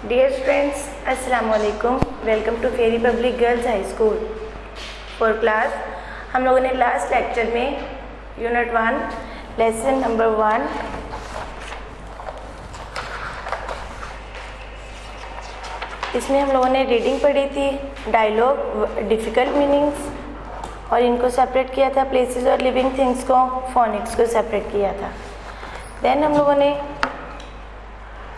Dear students, Assalamu alaikum. Welcome to Ferry public girls high school for class. हम लोगों ने last lecture में unit 1 lesson number 1 इसमें हम लोगों ने रीडिंग पढ़ी थी, डायलॉग, डिफ़िकल्ट मीनिंग्स और इनको सेपरेट किया था, प्लेसेस और लिविंग थिंग्स को, फोनिक्स को सेपरेट किया था। देन हम लोगों ने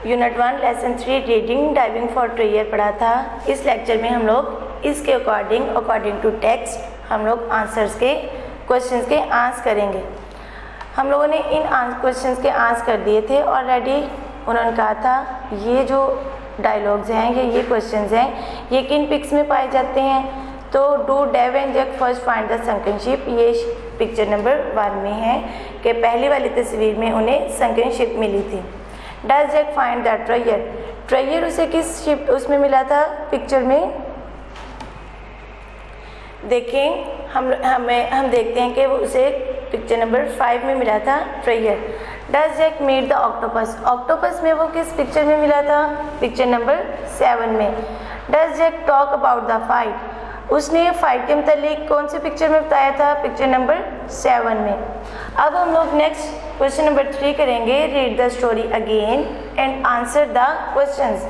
unit 1 lesson 3 reading diving for treasure पढ़ा था। इस लेक्चर में हम लोग इसके अकॉर्डिंग टू टेक्स्ट हम लोग आंसर्स के क्वेश्चंस के आंसर करेंगे। हम लोगों ने इन क्वेश्चंस के आंसर कर दिए थे ऑलरेडी। उन्होंने कहा था ये जो डायलॉग्स हैं या ये क्वेश्चंस हैं ये किन पिक्स में पाए जाते हैं, तो do Dave and Jack first find the sunken ship, ये पिक्चर नंबर 1 में है कि पहली वाली तस्वीर में उन्हें संकन शिप मिली थी। डज जैक फाइंड द ट्रेयर, ट्रेयर उसे किस शिप उसमें मिला था पिक्चर में, देखें हम देखते हैं कि वो उसे पिक्चर नंबर 5 में मिला था treasure. Does Jack meet the octopus, octopus में वो किस पिक्चर में मिला था, पिक्चर नंबर 7 में। Does Jack talk about the fight, उसने फाइट के मतलब कौन से पिक्चर में बताया था, पिक्चर नंबर 7 में। अब हम लोग नेक्स्ट क्वेश्चन नंबर 3 करेंगे, read the story again and answer the questions.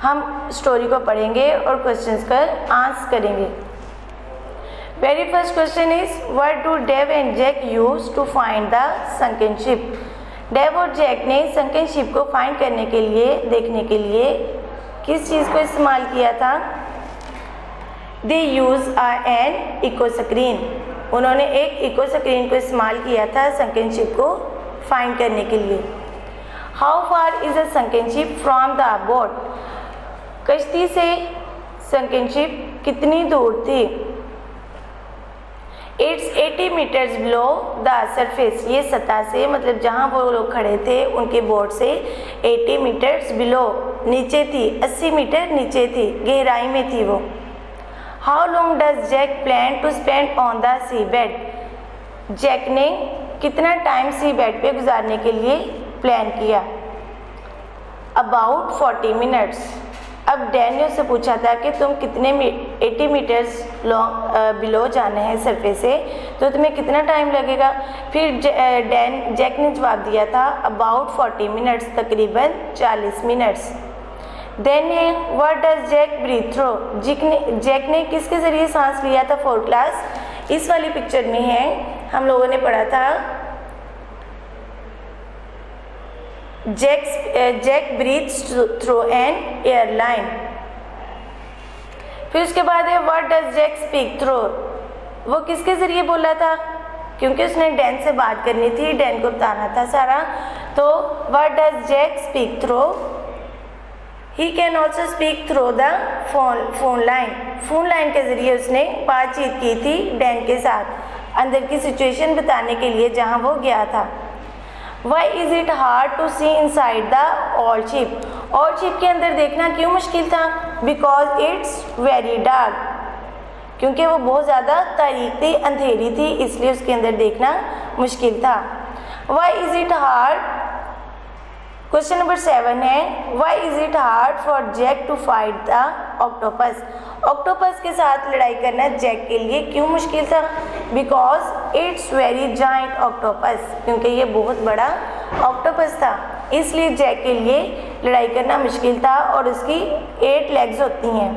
हम स्टोरी को पढ़ेंगे और क्वेश्चंस का आंसर करेंगे। Very first question is what do Dave and Jack use to find the sunken ship, Dave और जैक ने sunken ship को फाइंड करने के लिए, देखने के लिए किस चीज़ को इस्तेमाल किया था, दे यूज एन इको स्क्रीन, उन्होंने एक इको स्क्रीन को इस्तेमाल किया था संकन शिप को फाइंड करने के लिए। How far is a sunken ship from the boat, कश्ती से संकन शिप कितनी दूर थी, it's 80 metres below the surface, ये सतह से मतलब जहाँ वो लोग खड़े थे उनके बोट से 80 मीटर्स बिलो नीचे थी, 80 मीटर नीचे थी, गहराई में थी वो। How long does Jack plan to spend on the sea bed, Jack ने कितना टाइम सी बेड पे गुजारने के लिए प्लान किया, अबाउट 40 मिनट्स। अब डैन ने उससे पूछा था कि तुम कितने 80 मीटर्स लॉन्ग बिलो जाना है सरफेस से, तो तुम्हें कितना टाइम लगेगा। फिर जैक ने जवाब दिया था अबाउट 40 मिनट्स, तकरीबन 40 minutes. Then what does Jack breathe through, Jack ने किसके ज़रिए सांस लिया था, 4th क्लास, इस वाली पिक्चर में है, हम लोगों ने पढ़ा था Jack breathes through an airline. फिर उसके बाद है what does Jack speak through, वो किसके ज़रिए बोला था, क्योंकि उसने डैन से बात करनी थी, डैन को बताना था सारा, तो what does Jack speak through, he can also speak through the phone line, phone line के ज़रिए उसने बातचीत की थी डैन के साथ, अंदर की सिचुएशन बताने के लिए जहाँ वो गया था। Why is it hard to see inside the old ship, old ship के अंदर देखना क्यों मुश्किल था, बिकॉज इट्स वेरी डार्क, क्योंकि वो बहुत ज़्यादा तारीक थी, अंधेरी थी, इसलिए उसके अंदर देखना मुश्किल था। Why is it hard, question number 7 है why is it hard for Jack to fight the octopus, octopus के साथ लड़ाई करना जैक के लिए क्यों मुश्किल था, because it's very giant octopus, क्योंकि ये बहुत बड़ा ऑक्टोपस था, इसलिए जैक के लिए लड़ाई करना मुश्किल था, और उसकी 8 लेग्स होती हैं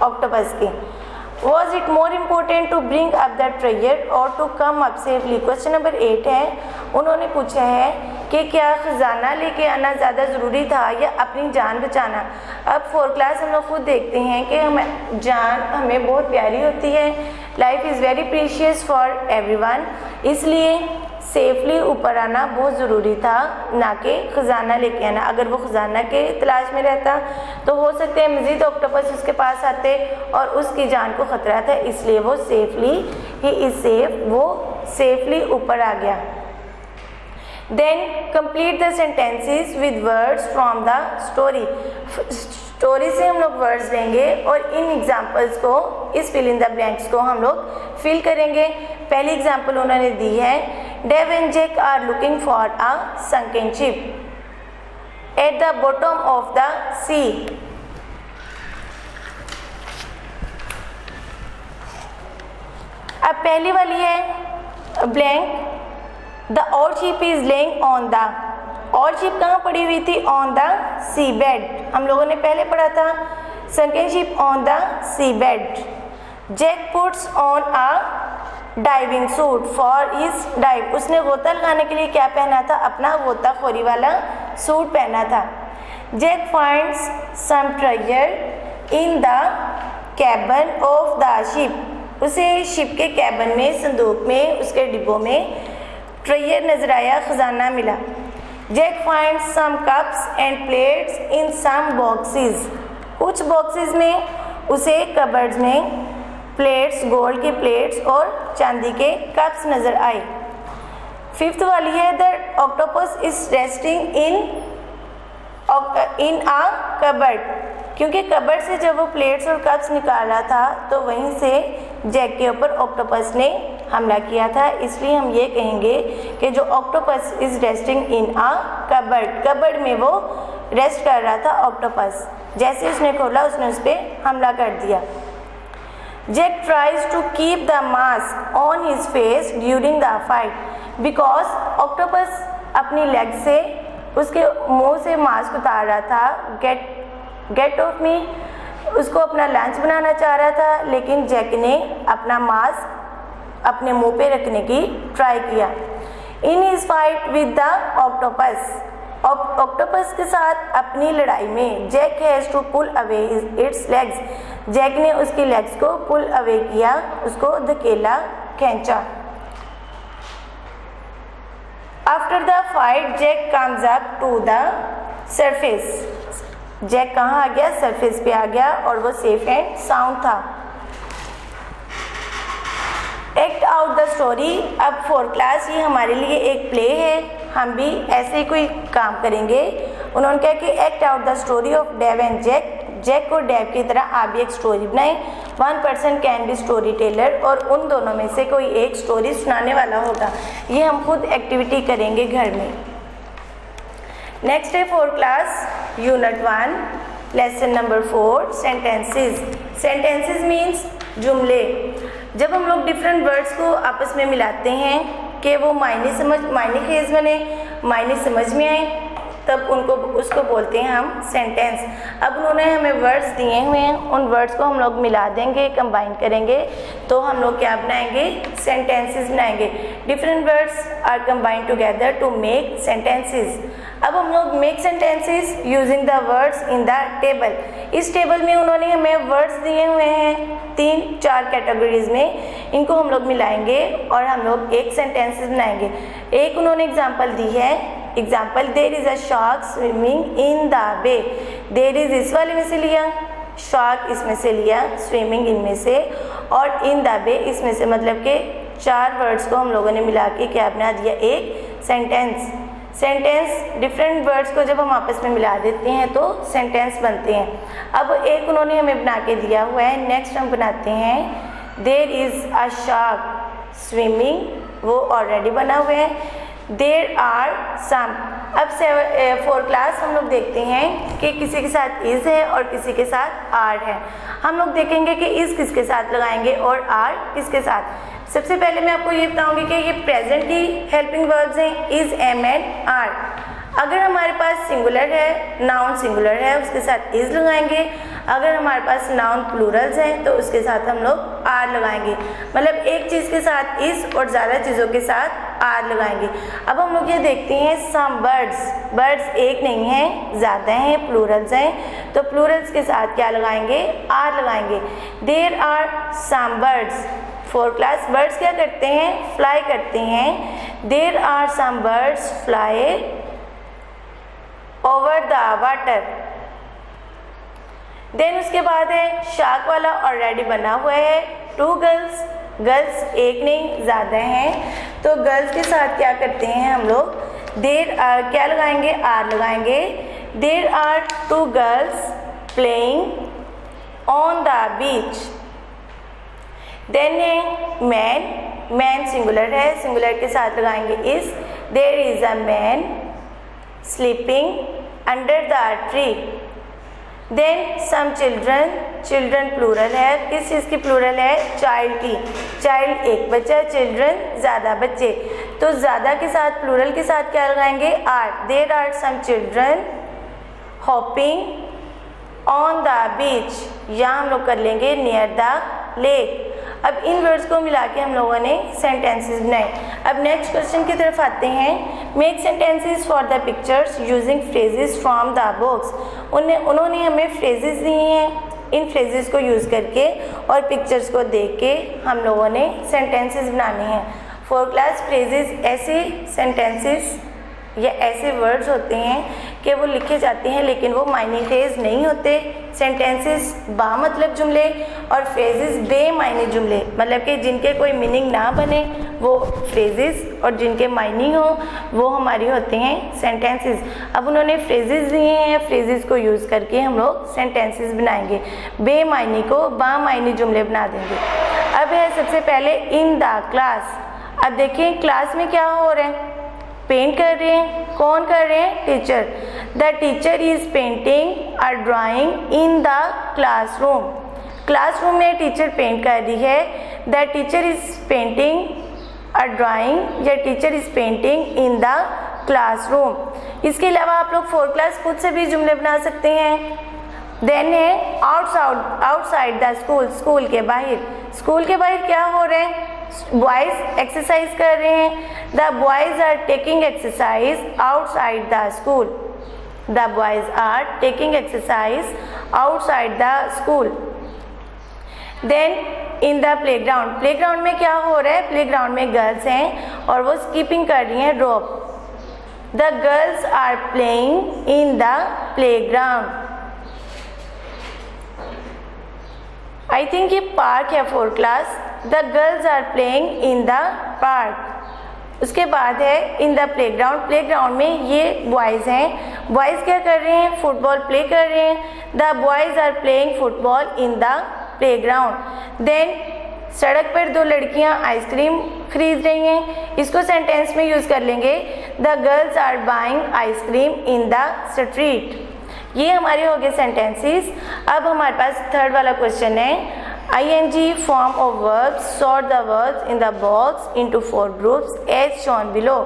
ऑक्टोपस की। Was it more important to bring up the treasure or to come up safely? Question number 8 है, उन्होंने पूछा है कि क्या ख़जाना लेके आना ज़्यादा ज़रूरी था या अपनी जान बचाना। अब 4th क्लास हम लोग खुद देखते हैं कि हमें जान हमें बहुत प्यारी होती है, life is very precious for everyone, इसलिए सेफली ऊपर आना बहुत ज़रूरी था, ना कि ख़जाना लेके आना। अगर वो ख़जाना के तलाश में रहता तो हो सकते हैं मज़ीद ऑक्टोपस उसके पास आते और उसकी जान को ख़तरा था, इसलिए वो सेफली ऊपर आ गया। Then complete the sentences with words from the story, story से हम लोग वर्ड्स लेंगे और इन एग्जाम्पल्स को, इस फिल इन द ब्लैंक्स को हम लोग फिल करेंगे। पहली एग्जाम्पल उन्होंने दी है, Dave and Jack are looking for a sunken ship, at the bottom of the sea. अब पहली वाली है ब्लैंक, द और ship is laying on the, और शिप कहाँ पड़ी हुई थी? ऑन द सी बेड, हम लोगों ने पहले पढ़ा था। Second ship on the sea bed. Jack puts on a diving suit for his dive, उसने गोता लगाने के लिए क्या पहना था? अपना गोताखोरी वाला सूट पहना था। Jack finds some treasure in the cabin of the ship, उसे शिप के कैबिन में, संदूक में, उसके डिब्बों में ट्रेजर नजर आया, खजाना मिला। Jack finds some cups and plates in some boxes, कुछ बॉक्सेस में उसे कबर्ड्स में प्लेट्स, गोल्ड की प्लेट्स और चांदी के कप्स नजर आए। फिफ्थ वाली है the octopus is resting in a cupboard, क्योंकि कबर्ड से जब वो प्लेट्स और कप्स निकाल रहा था तो वहीं से जैक के ऊपर ऑक्टोपस ने हमला किया था, इसलिए हम ये कहेंगे कि जो octopus is resting in a cupboard, cupboard में वो रेस्ट कर रहा था ऑक्टोपस, जैसे उसने खोला उसने उस पर हमला कर दिया। Jack tries to keep the mask on his face during the fight, because octopus अपनी लेग से उसके मुंह से मास्क उतार रहा था, गेट ऑफ मी, उसको अपना लंच बनाना चाह रहा था, लेकिन जैक ने अपना मास्क अपने मुंह पे रखने की ट्राई किया। In his fight with the octopus, octopus के साथ अपनी लड़ाई में Jack has to pull away its legs, Jack ने उसकी लेग्स को पुल अवे किया, उसको धकेला, खींचा। After the fight Jack comes up to the surface, Jack कहाँ आ गया? सरफेस पे आ गया और वो सेफ एंड साउंड था। एक्ट आउट द स्टोरी, अब 4 क्लास ये हमारे लिए एक प्ले है, हम भी ऐसे ही कोई काम करेंगे। उन्होंने कहा कि act out the story of Dave and Jack, Jack और डेव की तरह आप भी एक स्टोरी बनाएं। 1 person can be story teller, और उन दोनों में से कोई एक स्टोरी सुनाने वाला होगा। ये हम खुद एक्टिविटी करेंगे घर में। नेक्स्ट है 4 class unit 1 lesson number 4 sentences. Sentences means जुमले। जब हम लोग डिफरेंट वर्ड्स को आपस में मिलाते हैं कि वो मायने खेज बने, मायने समझ में आए, तब उसको बोलते हैं हम सेंटेंस। अब उन्होंने हमें वर्ड्स दिए हुए हैं, उन वर्ड्स को हम लोग मिला देंगे, कंबाइन करेंगे, तो हम लोग क्या बनाएंगे? सेंटेंसेस बनाएंगे। Different words are combined together to make sentences. अब हम लोग make sentences using the words in the table. इस टेबल में उन्होंने हमें वर्ड्स दिए हुए हैं 3-4 कैटेगरीज में, इनको हम लोग मिलाएंगे और हम लोग एक सेंटेंसेस बनाएंगे। एक उन्होंने एग्जाम्पल दी है, example there is a shark swimming in the bay. There is इस वाले में से लिया, शार्क इसमें से लिया, स्विमिंग इनमें से, और इन द बे इसमें से, मतलब के 4 वर्ड्स को हम लोगों ने मिला के क्या बना दिया? एक सेंटेंस। सेंटेंस डिफरेंट वर्ड्स को जब हम आपस में मिला देते हैं तो सेंटेंस बनते हैं। अब एक उन्होंने हमें बना के दिया हुआ है, नेक्स्ट हम बनाते हैं there is a shark swimming, वो ऑलरेडी बना हुआ है। देयर आर सम, अब 4 क्लास हम लोग देखते हैं कि किसी के साथ इज़ है और किसी के साथ आर है। हम लोग देखेंगे कि इज़ किसके साथ लगाएंगे और आर किसके साथ। सबसे पहले मैं आपको ये बताऊंगी कि ये प्रेजेंट की हेल्पिंग वर्ब्स हैं, इज़, एम एंड आर। अगर हमारे पास सिंगुलर है, नाउन सिंगुलर है, उसके साथ इज़ लगाएंगे। अगर हमारे पास नाउन प्लूरल्स हैं तो उसके साथ हम लोग आर लगाएंगे, मतलब एक चीज़ के साथ इज़ और ज़्यादा चीज़ों के साथ आर लगाएंगे। अब हम लोग ये देखते हैं सम बर्ड्स, बर्ड्स एक नहीं है, ज़्यादा हैं, प्लूरल्स हैं, तो प्लूरल्स के साथ क्या लगाएंगे? आर लगाएंगे। There are some birds. 4 class birds क्या करते हैं? फ्लाई करते हैं। There are some birds fly over the water. Then उसके बाद है शार्क वाला ऑलरेडी बना हुआ है। 2 गर्ल्स, गर्ल्स एक नहीं ज़्यादा हैं, तो गर्ल्स के साथ क्या करते हैं हम लोग? देयर आर क्या लगाएंगे? आर लगाएंगे। There are 2 girls playing on the beach. Then है मैन, मैन सिंगुलर है, सिंगुलर के साथ लगाएंगे is. There is a man sleeping under the tree. Then some children, children plural है, किस चीज़ की प्लूरल है? चाइल्ड की। चाइल्ड एक बच्चा, चिल्ड्रन ज़्यादा बच्चे, तो ज़्यादा के साथ प्लूरल के साथ क्या लगाएंगे? Are. There are some children hopping on the beach, या हम लोग कर लेंगे नियर द लेक। अब इन वर्ड्स को मिला के हम लोगों ने सेंटेंसेस बनाए। अब नेक्स्ट क्वेश्चन की तरफ आते हैं। Make sentences for the pictures using phrases from the books. उन्होंने हमें फ्रेजेस दिए हैं, इन फ्रेजेस को यूज़ करके और पिक्चर्स को देख के हम लोगों ने सेंटेंसेस बनाने हैं। 4 क्लास फ्रेजेस ऐसे सेंटेंसेस या ऐसे वर्ड्स होते हैं कि वो लिखे जाते हैं लेकिन वो मायने खेज नहीं होते। सेंटेंसेस बा मतलब जुमले और फ्रेजेस बे मायने जुमले, मतलब कि जिनके कोई मीनिंग ना बने वो फ्रेजेस और जिनके मायने हो वो हमारी होते हैं सेंटेंसेस। अब उन्होंने फ्रेजेस दिए हैं, फ्रेजेस को यूज़ करके हम लोग सेंटेंसेस बनाएंगे, बे मायने को बा मायने जुमले बना देंगे। अब है सबसे पहले इन द क्लास। अब देखिए क्लास में क्या हो रहा है? पेंट कर रहे हैं, कौन कर रहे हैं? Teacher. The teacher is painting a drawing in the classroom. Classroom में टीचर पेंट कर रही है। The teacher is painting a drawing या teacher is painting in the classroom. इसके अलावा आप लोग 4 क्लास खुद से भी जुमले बना सकते हैं। देन है आउटसाइड द स्कूल, स्कूल के बाहर। स्कूल के बाहर क्या हो रहे हैं? बॉयज एक्सरसाइज कर रहे हैं। The boys are taking exercise outside the school. The boys are taking exercise outside the school. Then in the playground, playground में क्या हो रहा है? प्लेग्राउंड में गर्ल्स हैं और वो स्कीपिंग कर रही हैं rope. The girls are playing in the playground. I think ये पार्क है 4 class. The girls are playing in the park. उसके बाद है इन द प्लेग्राउंड। प्लेग्राउंड में ये बॉयज़ हैं, बॉयज़ क्या कर रहे हैं? फुटबॉल प्ले कर रहे हैं। The boys are playing football in the playground. Then सड़क पर 2 लड़कियां आइसक्रीम खरीद रही हैं। इसको सेंटेंस में यूज़ कर लेंगे, the girls are buying ice cream in the street. ये हमारे हो गए सेंटेंसेस। अब हमारे पास थर्ड वाला क्वेश्चन है, ing form of verbs, sort the verbs in the box into 4 groups as shown below।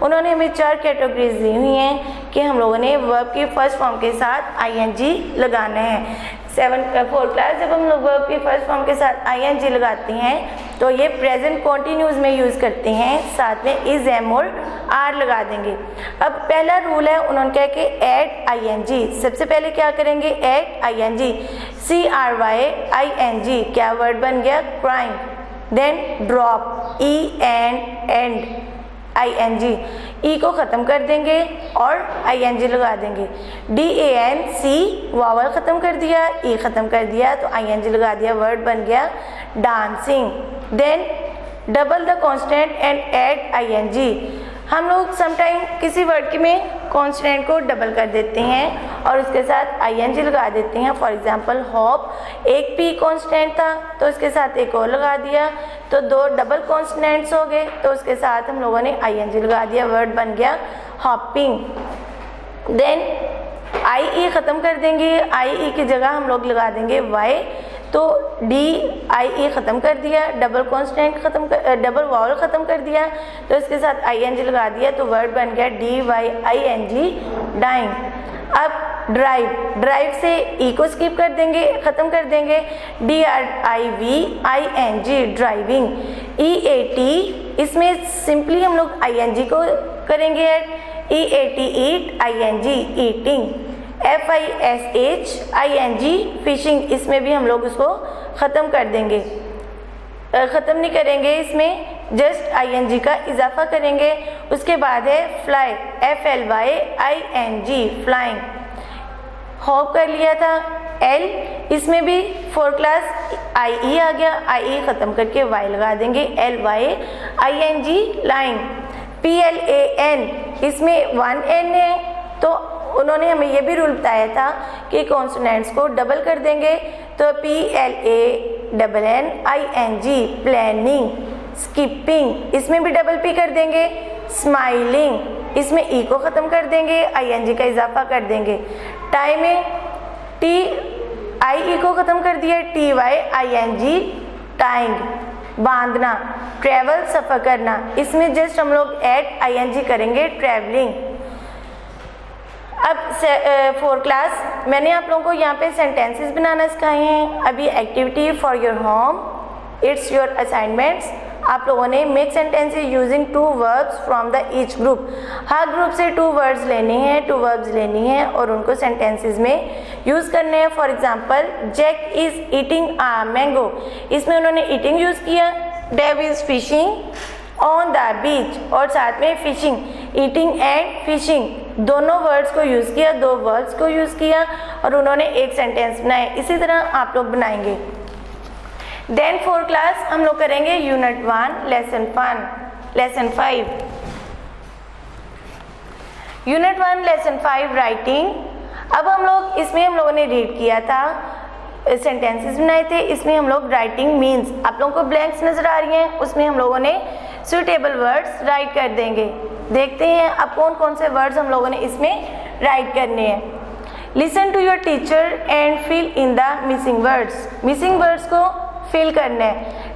उन्होंने हमें 4 कैटेगरीज दी हुई हैं कि हम लोगों ने वर्ब की फर्स्ट फॉर्म के साथ ing लगाना है। 4 क्लास जब हम लोग वर्ब की फर्स्ट फॉर्म के साथ ing लगाते हैं तो ये प्रेजेंट कॉन्टिन्यूस में यूज़ करते हैं, साथ में इज एम और आर लगा देंगे। अब पहला रूल है, उन्होंने कहा कि ऐड ing। सबसे पहले क्या करेंगे? Add ing, CRYING। क्या वर्ड बन गया? Crying. Then drop, END ING, E को ख़त्म कर देंगे और ING लगा देंगे। DANC वावल ख़त्म कर दिया, ई ख़त्म कर दिया तो ING लगा दिया, वर्ड बन गया dancing. Then double the consonant and add ING। हम लोग समटाइम किसी वर्ड में कॉन्स्टेंट को डबल कर देते हैं और उसके साथ ING लगा देते हैं। फॉर एग्जांपल हॉप, एक P कॉन्स्टेंट था तो उसके साथ एक और लगा दिया तो 2 डबल कॉन्स्टेंट्स हो गए तो उसके साथ हम लोगों ने ING लगा दिया, वर्ड बन गया हॉपिंग। देन IE ख़त्म कर देंगे, IE की जगह हम लोग लगा देंगे Y, तो DIE ख़त्म कर दिया, डबल कॉन्स्टेंट डबल वावल ख़त्म कर दिया तो इसके साथ ING लगा दिया तो वर्ड बन गया DYING डाइंग। अब ड्राइव से ई को स्किप कर देंगे, ख़त्म कर देंगे, DRIVING ड्राइविंग। EAT, इसमें सिंपली हम लोग ING को करेंगे ऐड, EAT ईट ING ईटिंग। FISHING फिशिंग, इसमें भी हम लोग उसको ख़त्म कर देंगे, ख़त्म नहीं करेंगे, इसमें जस्ट ING का इजाफा करेंगे। उसके बाद है फ्लाई, FLYING फ्लाइंग। होप कर लिया था L, इसमें भी 4 क्लास IE आ गया, IE ख़त्म करके Y लगा देंगे, LYING लाइन। PLAN, इसमें 1 N है तो उन्होंने हमें ये भी रूल बताया था कि कॉन्सोनेंट्स को डबल कर देंगे तो PLANNING प्लानिंग। स्किपिंग, इसमें भी डबल P कर देंगे, स्माइलिंग। इसमें ई को ख़त्म कर देंगे, ING का इजाफा कर देंगे। टाई में TIE को ख़त्म कर दिया, TYING टाइंग, बांधना। ट्रैवल सफ़र करना, इसमें जस्ट हम लोग ऐड ING करेंगे, ट्रैवलिंग। अब 4 क्लास मैंने आप लोगों को यहाँ पे सेंटेंसेस बनाना सिखाए हैं। अभी activity for your home, it's your assignments. आप लोगों ने make sentences using 2 verbs from the each group. Her group से 2 वर्ड्स लेने हैं, 2 वर्ब्स लेनी हैं और उनको सेंटेंसेस में यूज़ करने हैं। For example, Jack is eating a mango, इसमें उन्होंने ईटिंग यूज़ किया। Dave is fishing on the beach, और साथ में फिशिंग, ईटिंग एंड फिशिंग दोनों वर्ड्स को यूज़ किया, 2 वर्ड्स को यूज़ किया और उन्होंने एक सेंटेंस बनाए। इसी तरह आप लोग बनाएंगे। देन 4 क्लास हम लोग करेंगे unit 1 lesson 5। Unit 1 lesson 5 writing. अब हम लोग इसमें हम लोगों ने रीड किया था, सेंटेंसेस बनाए थे। इसमें हम लोग राइटिंग मीन्स, आप लोगों को ब्लैंक्स नज़र आ रही हैं, उसमें हम लोगों ने सुटेबल वर्ड्स राइट कर देंगे। देखते हैं अब कौन कौन से वर्ड्स हम लोगों ने इसमें राइट करने हैं। Listen to your teacher and fill in the missing words, missing words को फिल करना है।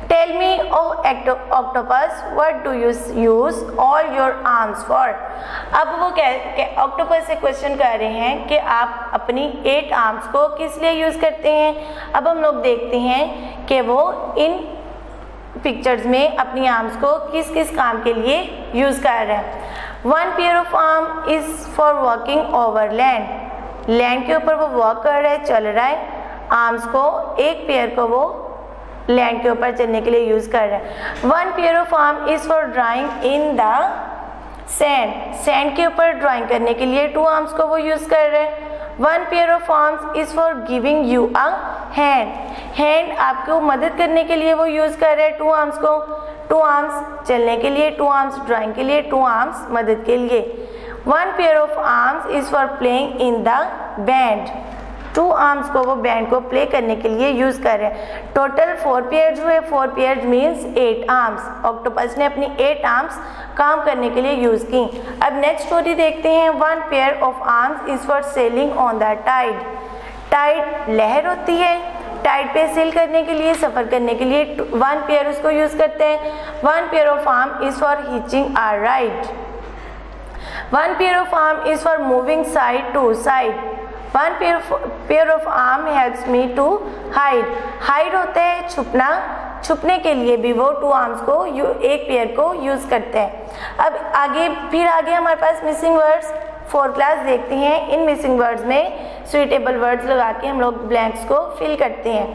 Tell me O octopus what do you use all your arms for. अब वो ऑक्टोपस से क्वेश्चन कर रहे हैं कि आप अपनी 8 आर्म्स को किस लिए यूज़ करते हैं। अब हम लोग देखते हैं कि वो इन पिक्चर्स में अपनी आर्म्स को किस किस काम के लिए यूज़ कर रहे हैं। 1 pair of arm is for walking over land, land के ऊपर वो वॉक कर रहा है, चल रहा है। आर्म्स को, एक पेयर को वो लैंड के ऊपर चलने के लिए यूज़ कर रहे हैं। 1 pair of arm is for drawing in the sand, sand के ऊपर ड्राइंग करने के लिए 2 आर्म्स को वो यूज़ कर रहे हैं। 1 pair of arms is for giving you a hand, hand आपको मदद करने के लिए वो यूज़ कर रहे हैं 2 आर्म्स को। 2 आर्म्स चलने के लिए, 2 आर्म्स ड्राइंग के लिए, 2 आर्म्स मदद के लिए। 1 pair of arms is for playing in the band, 2 arms को वो बैंड को प्ले करने के लिए यूज़ कर रहे हैं। टोटल 4 पेयर्स हुए, 4 पेयर्स मीन्स 8 आर्म्स। ऑक्टोपस ने अपनी 8 आर्म्स काम करने के लिए यूज़ की। अब नेक्स्ट स्टोरी देखते हैं। 1 pair of arms is for sailing on the tide, tide लहर होती है, टाइड पे सेल करने के लिए, सफ़र करने के लिए 1 पेयर उसको यूज़ करते हैं। 1 pair of arm is for hitching a ride, 1 pair of arm is for moving side to side. 1 pair of arm helps me to hide, hide होता है छुपना, छुपने के लिए भी वो 2 आर्म्स को एक पेयर को यूज़ करते हैं। अब आगे हमारे पास मिसिंग वर्ड्स 4 क्लास देखते हैं। इन मिसिंग वर्ड्स में सुइटेबल वर्ड्स लगा के हम लोग ब्लैंक्स को फिल करते हैं।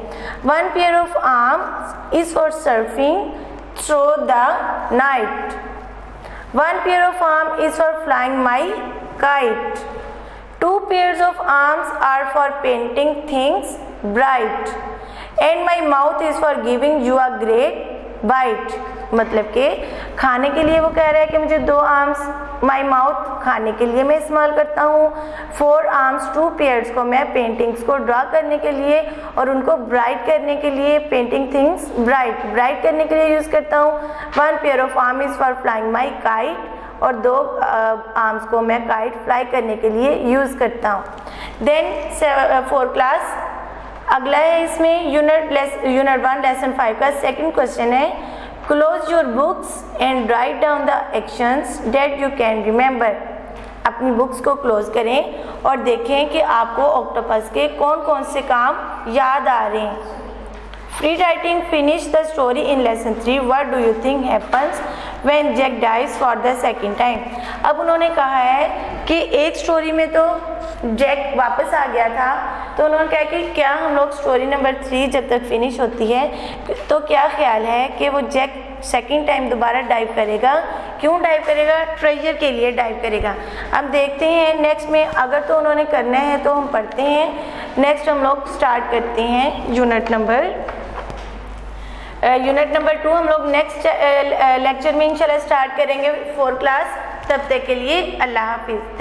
1 pair of arms is for surfing through the night, 1 pair of arm is for flying my kite. 2 pairs of arms are for painting things bright and my mouth is for giving you a great bite। मतलब कि खाने के लिए वो कह रहा है कि मुझे 2 आर्म्स, my mouth खाने के लिए मैं इस्तेमाल करता हूँ। 4 आर्म्स 2 पेयर्स को मैं पेंटिंग्स को ड्रा करने के लिए और उनको ब्राइट करने के लिए, पेंटिंग थिंग्स ब्राइट करने के लिए यूज़ करता हूँ। 1 pair of arm is for flying my kite, और 2 आर्म्स को मैं काइट फ्लाई करने के लिए यूज़ करता हूँ। देन 4 क्लास अगला है, इसमें यूनिट 1 लेसन 5 का सेकंड क्वेश्चन है। Close your books and write down the actions that you can remember. अपनी बुक्स को क्लोज करें और देखें कि आपको ऑक्टोपस के कौन कौन से काम याद आ रहे हैं। Free writing, finish the story in lesson 3, what do you think happens when Jack dives for the second time. अब उन्होंने कहा है कि एक स्टोरी में तो जैक वापस आ गया था, तो उन्होंने कहा कि क्या हम लोग स्टोरी नंबर 3 जब तक फिनिश होती है तो क्या ख्याल है कि वो जैक सेकंड टाइम दोबारा डाइव करेगा। क्यों डाइव करेगा? ट्रेजर के लिए डाइव करेगा। अब देखते हैं नेक्स्ट में, अगर तो उन्होंने करना है तो हम पढ़ते हैं। नेक्स्ट हम लोग स्टार्ट करते हैं यूनिट नंबर 2 हम लोग नेक्स्ट लेक्चर में इंशाल्लाह स्टार्ट करेंगे 4 क्लास। तब तक के लिए अल्लाह हाफिज़।